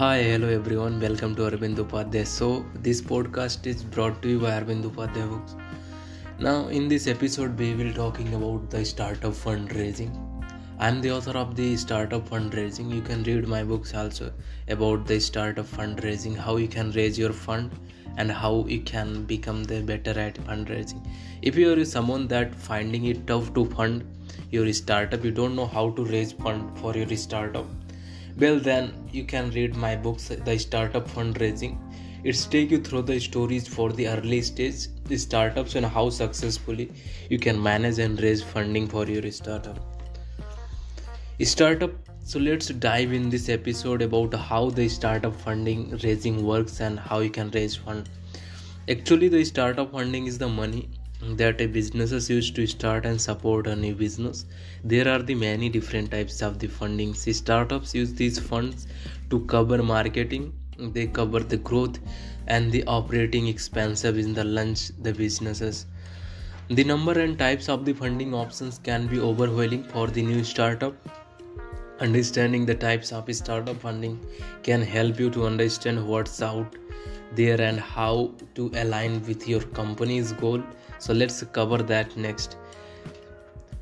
Hi, hello everyone. Welcome to Arvind Upadhyay. So, this podcast is brought to you by Arvind Upadhyay Books. Now, in this episode, we will talking about the startup fundraising. I am the author of the startup fundraising. You can read my books also about the startup fundraising, how you can raise your fund, and how you can become the better at fundraising. If you are someone that finding it tough to fund your startup, you don't know how to raise fund for your startup, well then you can read my books, The Startup Fundraising. It's take you through the stories for the early stage startups and how successfully you can manage and raise funding for your startup. So let's dive in this episode about how the startup funding raising works and how you can raise fund. Actually, the startup funding is the money that a businesses use to start and support a new business. There are the many different types of the funding. See, startups use these funds to cover marketing, they cover the growth and the operating expenses in the launch the businesses. The number and types of the funding options can be overwhelming for the new startup. Understanding the types of startup funding can help you to understand what's out there and how to align with your company's goal. So let's cover that next.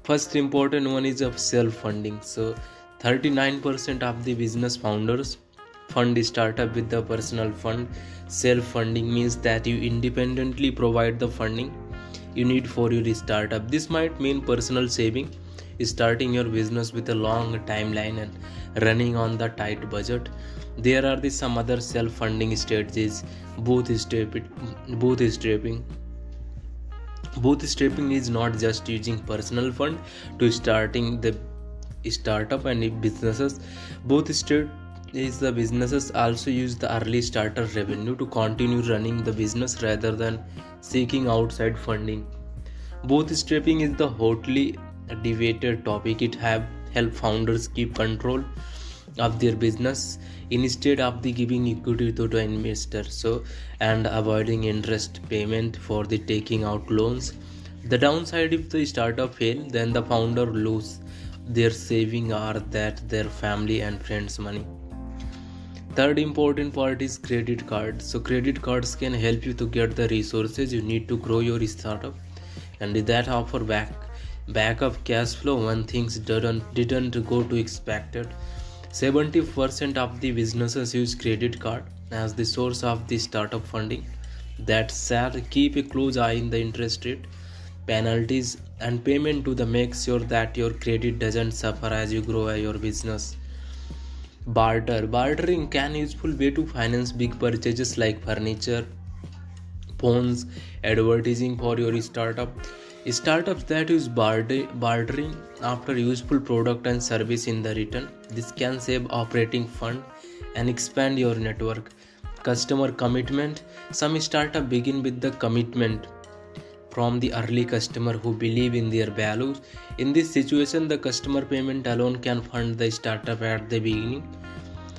First important one is of self-funding. So 39% of the business founders fund startup with the personal fund. Self-funding means that you independently provide the funding you need for your startup. This might mean personal saving, starting your business with a long timeline and running on the tight budget. There are some other self-funding strategies. Bootstrapping is not just using personal fund to starting the startup and businesses. Bootstrap is the businesses also use the early starter revenue to continue running the business rather than seeking outside funding. Bootstrapping is the hotly debated topic. It have help founders keep control of their business instead of the giving equity to the investor, so and avoiding interest payment for the taking out loans. The downside, if the startup fail, then the founder lose their saving or that their family and friends money. Third important part is credit cards. So credit cards can help you to get the resources you need to grow your startup, and that offer backup cash flow when things didn't go to expected. 70% of the businesses use credit card as the source of the startup funding. That said, keep a close eye in the interest rate, penalties and payment to the make sure that your credit doesn't suffer as you grow your business. Bartering can useful way to finance big purchases like furniture, phones, advertising for your startup. Startups that use bartering after useful product and service in the return. This can save operating fund and expand your network. Customer commitment. Some startups begin with the commitment from the early customer who believe in their values. In this situation, the customer payment alone can fund the startup at the beginning.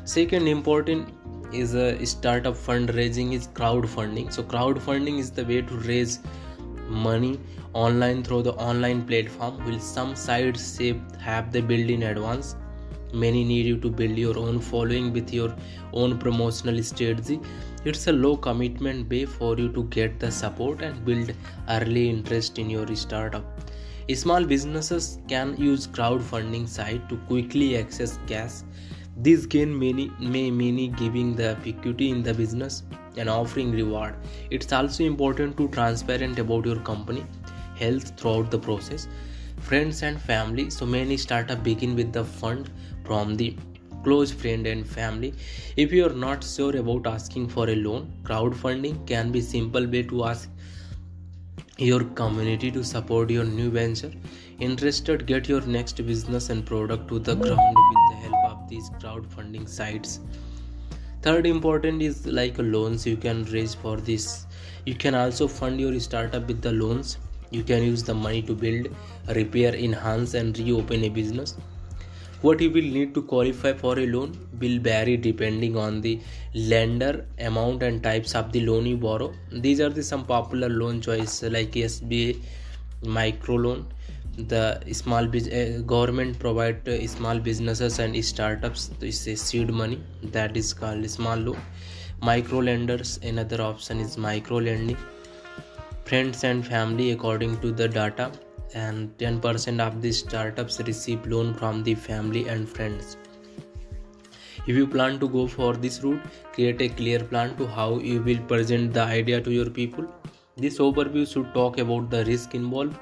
Second important is a startup fundraising is crowdfunding. So crowdfunding is the way to raise money online through the online platform. Will some sites have the build in advance, many need you to build your own following with your own promotional strategy. It's a low commitment way for you to get the support and build early interest in your startup. Small businesses can use crowdfunding site to quickly access cash. This gain many giving the equity in the business and offering reward. It's also important to transparent about your company health throughout the process. Friends and family. So many startups begin with the fund from the close friend and family. If you are not sure about asking for a loan, crowdfunding can be simple way to ask your community to support your new venture. Interested, get your next business and product to the ground with the help of these crowdfunding sites. Third important is like loans you can raise for this. You can also fund your startup with the loans. You can use the money to build, repair, enhance and reopen a business. What you will need to qualify for a loan will vary depending on the lender, amount and types of the loan you borrow. These are some popular loan choices like SBA microloan, The government provide small businesses and startups this is seed money, that is called small loan. Micro lenders, another option is micro lending. Friends and family, according to the data, and 10% of the startups receive loan from the family and friends. If you plan to go for this route, create a clear plan to how you will present the idea to your people. This overview should talk about the risk involved,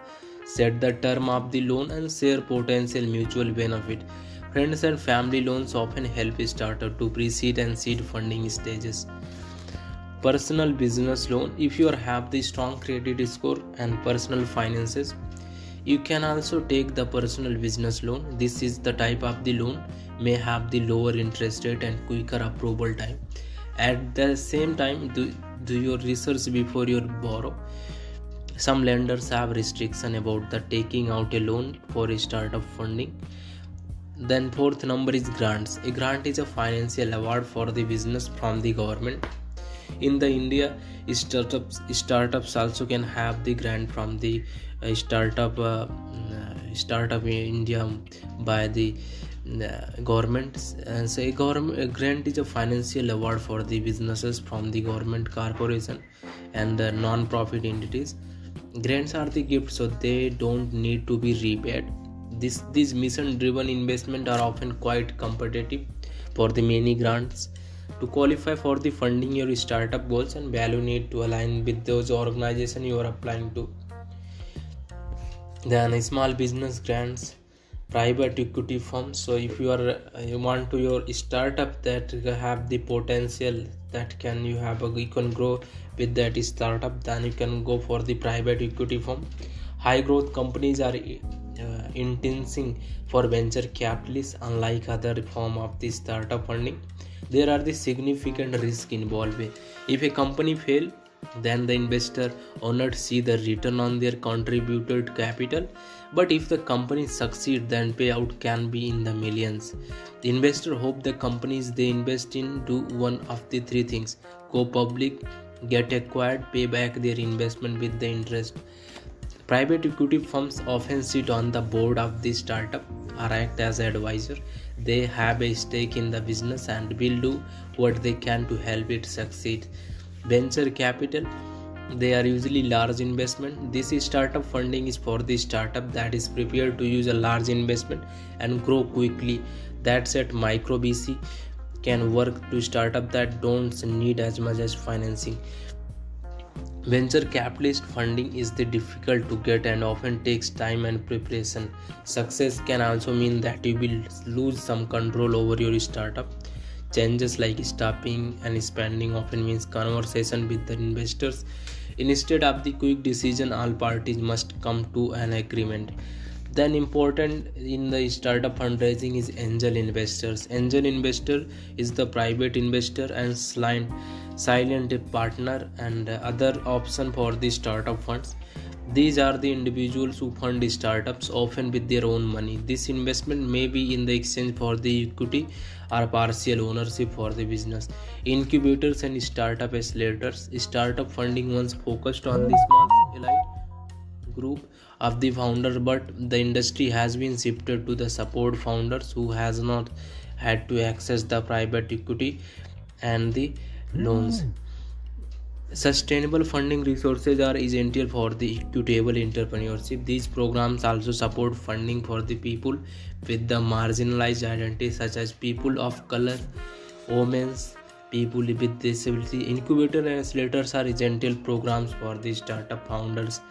set the term of the loan, and share potential mutual benefit. Friends and family loans often help a startup to pre-seed and seed funding stages. Personal business loan, if you have the strong credit score and personal finances, you can also take the personal business loan. This is the type of the loan may have the lower interest rate and quicker approval time. At the same time, do your research before you borrow. Some lenders have restriction about the taking out a loan for a startup funding. Then fourth number is grants. A grant is a financial award for the business from the government. In the India, startups also can have the grant from the startup in India by the government. And so a grant is a financial award for the businesses from the government, corporation, and the non-profit entities. Grants are the gift, so they don't need to be repaid. These mission-driven investment are often quite competitive for the many grants. To qualify for the funding, your startup goals and value need to align with those organizations you are applying to. Then small business grants, private equity firms. So if you want to your startup that have the potential that you can grow with that startup, then you can go for the private equity firm. High growth companies are intensing for venture capitalists. Unlike other form of the startup funding, there are the significant risk involved. If a company fail, then the investor owners see the return on their contributed capital. But if the company succeed, then payout can be in the millions. The investor hope the companies they invest in do one of the three things: go public, get acquired, pay back their investment with the interest. Private equity firms often sit on the board of the startup or act as advisor. They have a stake in the business and will do what they can to help it succeed. Venture capital, they are usually large investment. This startup funding is for the startup that is prepared to use a large investment and grow quickly. That said, micro VC can work to startup that don't need as much as financing. Venture capitalist funding is the difficult to get and often takes time and preparation. Success can also mean that you will lose some control over your startup. Changes like stopping and spending often means conversation with the investors. Instead of the quick decision, all parties must come to an agreement. Then important in the startup fundraising is angel investors. Angel investor is the private investor and silent partner and other option for the startup funds. These are the individuals who fund startups, often with their own money. This investment may be in the exchange for the equity or partial ownership for the business. Incubators and startup accelerators. Startup funding once focused on the small elite group of the founder, but the industry has been shifted to the support founders who has not had to access the private equity and the loans. Sustainable funding resources are essential for the equitable entrepreneurship. These programs also support funding for the people with the marginalized identities, such as people of color, women, people with disability. Incubator and accelerators are essential programs for the startup founders,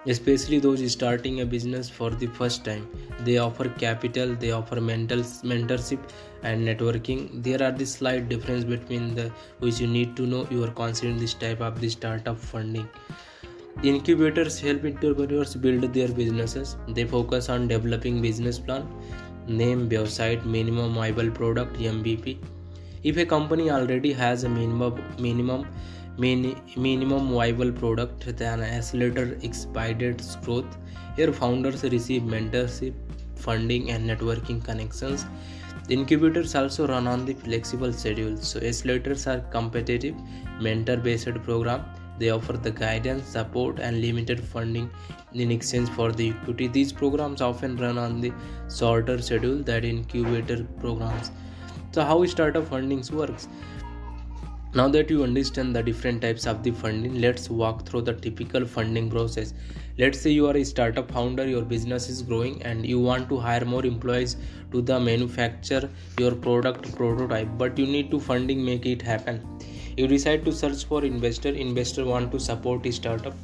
especially those starting a business for the first time. They offer capital, they offer mentorship and networking. There are the slight difference between the which you need to know you are considering this type of the startup funding. Incubators help entrepreneurs build their businesses. They focus on developing business plan, name, website, minimum viable product, MVP. If a company already has a minimum viable product, then accelerator expedites growth. Here founders receive mentorship, funding and networking connections. Incubators also run on the flexible schedule, so accelerators are competitive mentor based program They offer the guidance, support, and limited funding in exchange for the equity. These programs often run on the shorter schedule than incubator programs. So, how startup funding works? Now that you understand the different types of the funding, let's walk through the typical funding process. Let's say you are a startup founder, your business is growing, and you want to hire more employees to the manufacture your product prototype, but you need to funding make it happen. You decide to search for investor want to support a startup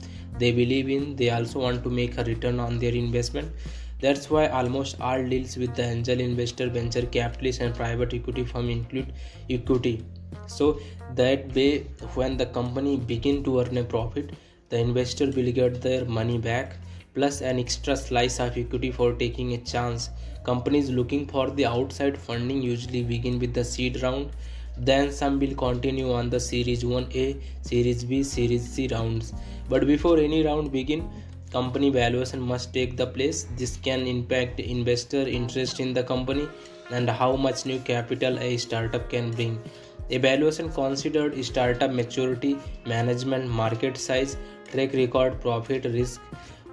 they believe in. They also want to make a return on their investment. That's why almost all deals with the angel investor, venture capitalist, and private equity firm include equity. So that way, when the company begin to earn a profit, the investor will get their money back plus an extra slice of equity for taking a chance. Companies looking for the outside funding usually begin with the seed round, then some will continue on the series 1A, series B, series C rounds. But before any round begin, company valuation must take the place. This can impact investor interest in the company and how much new capital a startup can bring. Evaluation considered startup maturity, management, market size, track record, profit, risk.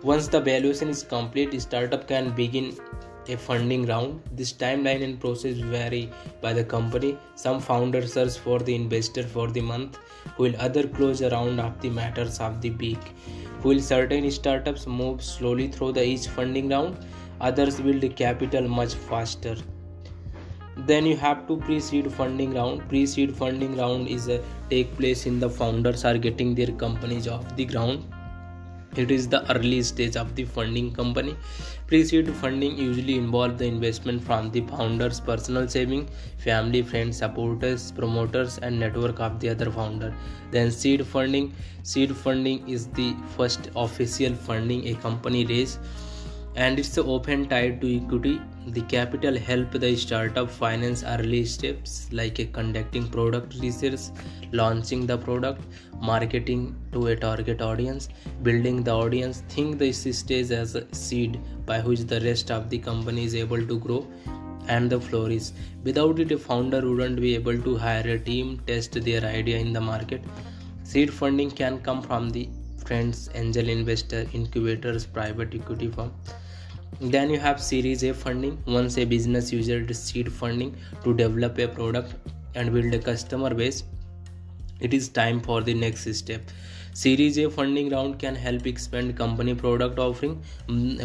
Once the valuation is complete, startup can begin a funding round. This timeline and process vary by the company. Some founders search for the investor for the month, while other close a round of the matters of the week. While certain startups move slowly through the each funding round, others build capital much faster. Then you have to pre-seed funding round. Pre-seed funding round is a take place in the founders are getting their companies off the ground. It is the early stage of the funding company. Pre-seed funding usually involve the investment from the founders, personal saving, family, friends, supporters, promoters, and network of the other founder. Then seed funding. Seed funding is the first official funding a company raise, and it's often tied to equity. The capital help the startup finance early steps like conducting product research, launching the product, marketing to a target audience, building the audience. Think this stage as a seed by which the rest of the company is able to grow and the flourish. Without it, a founder wouldn't be able to hire a team, test their idea in the market. Seed funding can come from the friends, angel investor, incubators, private equity firm. Then you have series A funding. Once a business uses seed funding to develop a product and build a customer base, it is time for the next step. Series A funding round can help expand company product offering,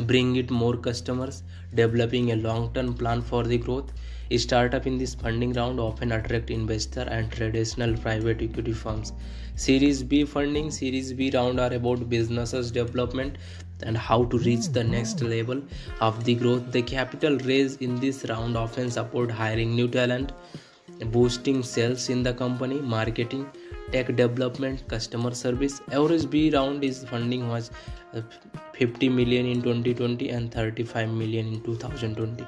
bring it more customers, developing a long-term plan for the growth. A startup in this funding round often attract investor and traditional private equity firms. Series B funding. Series B round are about businesses development and how to reach the next level of the growth. The capital raised in this round often support hiring new talent, boosting sales in the company, marketing, tech development, customer service. Average B round is funding was 50 million in 2020 and 35 million in 2020.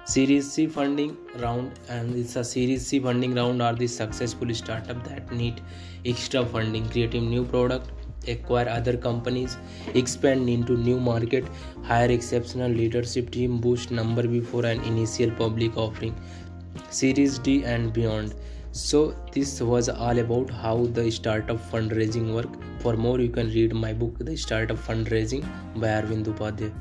Series C funding round, and it's a Series C funding round are the successful startup that need extra funding, creating new product, acquire other companies, expand into new market, hire exceptional leadership team, boost number before an initial public offering. Series D and beyond. So this was all about how the startup fundraising work. For more, you can read my book, The Startup Fundraising by Arvind Upadhyay.